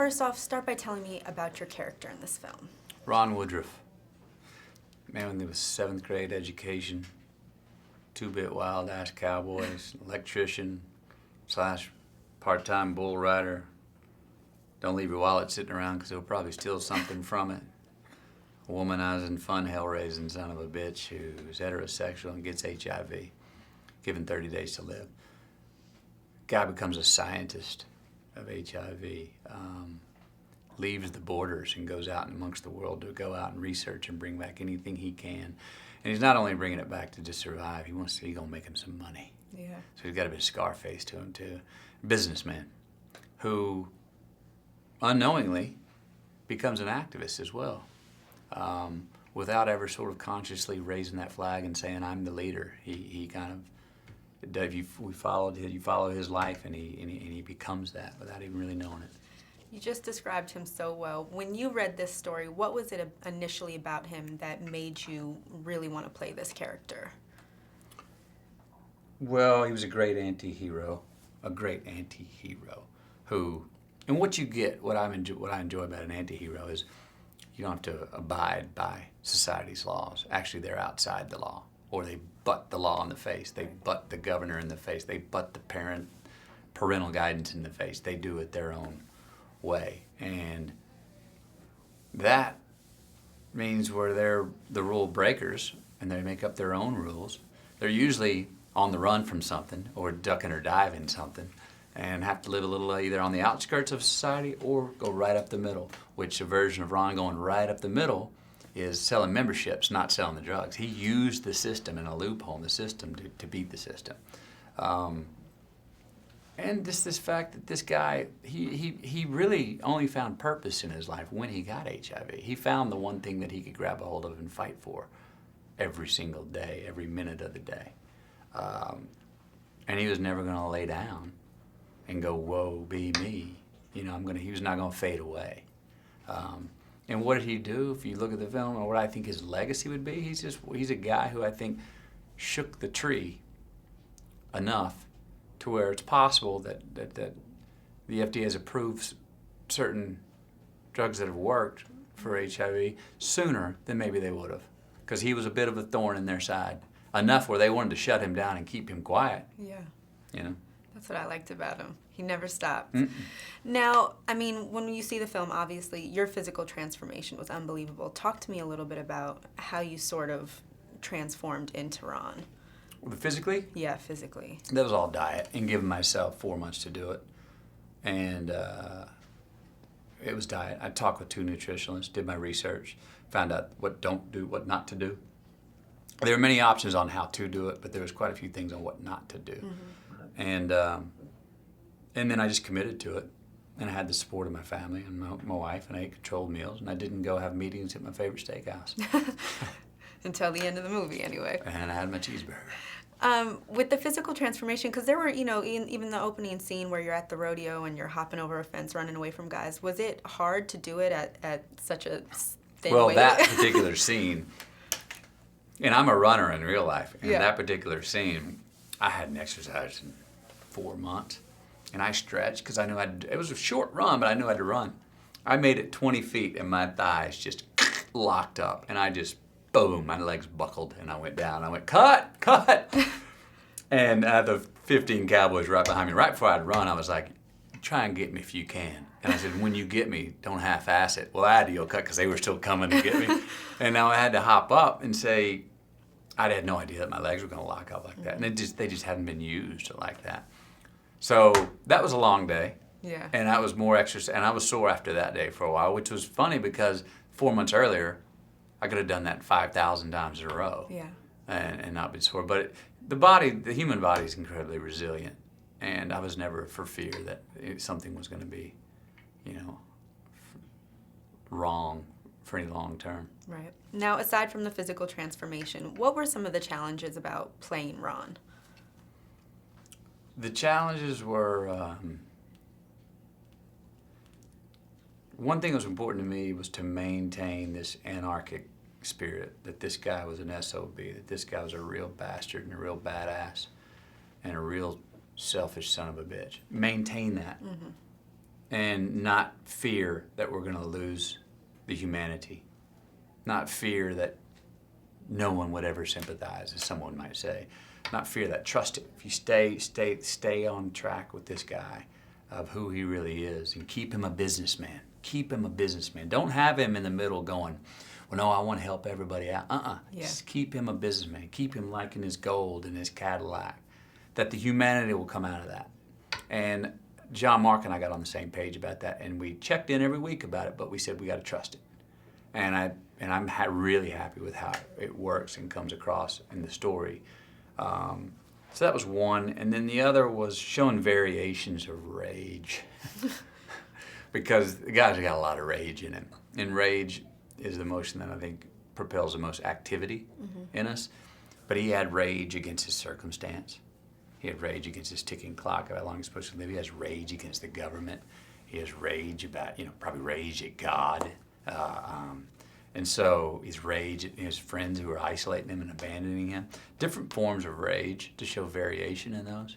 first off, start by telling me about your character in this film. Ron Woodroof. Man, there was 7th grade education, 2-bit wild-ass cowboys, electrician / part-time bull rider. Don't leave your wallet sitting around because they'll probably steal something from it. A womanizing, fun, hell-raising son of a bitch who's heterosexual and gets HIV, given 30 days to live. Guy becomes a scientist of HIV, leaves the borders and goes out amongst the world to go out and research and bring back anything he can. And he's not only bringing it back to just survive, he's gonna make him some money. Yeah. So he's got a bit of Scarface to him too. Businessman who unknowingly becomes an activist as well, without ever sort of consciously raising that flag and saying, I'm the leader. He kind of, you follow his life and he becomes that without even really knowing it. You just described him so well. When you read this story, what was it initially about him that made you really want to play this character? Well, he was a great anti-hero who, and what you get, what I enjoy about an anti-hero is you don't have to abide by society's laws. Actually, they're outside the law, or they butt the law in the face. They butt the governor in the face. They butt the parental guidance in the face. They do it their own way, and that means where they're the rule breakers and they make up their own rules. They're usually on the run from something or ducking or diving something and have to live a little either on the outskirts of society or go right up the middle, which a version of Ron going right up the middle is selling memberships, not selling the drugs. He used the system and a loophole in the system to beat the system. And this fact that this guy, he really only found purpose in his life when he got HIV. He found the one thing that he could grab a hold of and fight for every single day, every minute of the day. And he was never going to lay down and go, woe be me. He was not going to fade away. And what did he do? If you look at the film, or what I think his legacy would be, he's a guy who I think shook the tree enough to where it's possible that the FDA has approved certain drugs that have worked for HIV sooner than maybe they would have, because he was a bit of a thorn in their side, enough where they wanted to shut him down and keep him quiet. Yeah. That's what I liked about him. He never stopped. Mm-mm. Now, when you see the film, obviously, your physical transformation was unbelievable. Talk to me a little bit about how you sort of transformed into Ron. Physically? Yeah, physically. That was all diet and giving myself 4 months to do it. And it was diet. I talked with 2 nutritionists, did my research, found out what not to do. There were many options on how to do it, but there was quite a few things on what not to do. Mm-hmm. And then I just committed to it. And I had the support of my family and my wife, and I ate controlled meals, and I didn't go have meetings at my favorite steakhouse. Until the end of the movie, anyway. And I had my cheeseburger. With the physical transformation, because there were, even the opening scene where you're at the rodeo and you're hopping over a fence, running away from guys, was it hard to do it at such a thin weight? That particular scene, and I'm a runner in real life, and yeah. That particular scene, I hadn't exercised in 4 months, and I stretched because I knew it was a short run, but I knew I had to run. I made it 20 feet, and my thighs just locked up, and I just, boom, my legs buckled, and I went down. I went, cut! And the 15 cowboys right behind me, right before I'd run, I was like, try and get me if you can. And I said, when you get me, don't half-ass it. Well, I had to go cut because they were still coming to get me. And now I had to hop up and say, I had no idea that my legs were going to lock up like that. And they just hadn't been used like that. So that was a long day. Yeah. And I was more exercise, and I was sore after that day for a while, which was funny because 4 months earlier, I could have done that 5,000 times in a row. Yeah. And not been sore. But the human body is incredibly resilient. And I was never for fear that something was going to be, wrong for any long term. Right. Now, aside from the physical transformation, what were some of the challenges about playing Ron? The challenges were, one thing that was important to me was to maintain this anarchic spirit, that this guy was an SOB, that this guy was a real bastard and a real badass and a real selfish son of a bitch. Maintain that. Mm-hmm. and not fear that we're going to lose the humanity, not fear that no one would ever sympathize, as someone might say, not fear that. Trust it. If you stay on track with this guy of who he really is, and keep him a businessman. Keep him a businessman. Don't have him in the middle going, well, no, I want to help everybody out. Yeah. Just keep him a businessman. Keep him liking his gold and his Cadillac. That the humanity will come out of that. And John Mark and I got on the same page about that, and we checked in every week about it, but we said we got to trust it. And I'm really happy with how it works and comes across in the story. So that was one, and then the other was showing variations of rage. Because the guy's got a lot of rage in him. And rage is the emotion that I think propels the most activity in us. But he had rage against his circumstance. He had rage against his ticking clock of how long he's supposed to live. He has rage against the government. He has rage about, probably rage at God. And so his rage at his friends who are isolating him and abandoning him. Different forms of rage to show variation in those.